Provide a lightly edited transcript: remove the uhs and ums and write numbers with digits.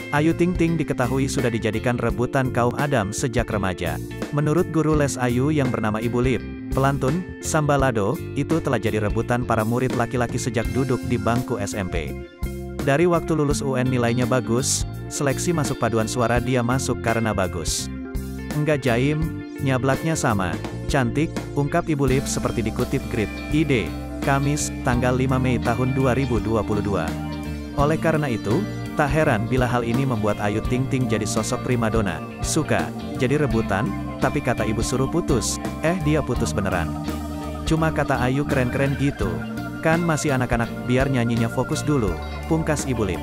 Ayu Ting Ting diketahui sudah dijadikan rebutan kaum Adam sejak remaja. Menurut guru les Ayu yang bernama Ibu Lip, pelantun, Sambalado, itu telah jadi rebutan para murid laki-laki sejak duduk di bangku SMP. Dari waktu lulus UN nilainya bagus, seleksi masuk paduan suara dia masuk karena bagus. Enggak jaim, nyablaknya sama. Cantik, ungkap Ibu Lip seperti dikutip Grid, ID, Kamis, tanggal 5 Mei tahun 2022. Oleh karena itu, tak heran bila hal ini membuat Ayu Ting Ting jadi sosok primadona, suka, jadi rebutan, tapi kata ibu suruh putus, dia putus beneran. Cuma kata Ayu keren-keren gitu, kan masih anak-anak, biar nyanyinya fokus dulu, pungkas Ibu Lip.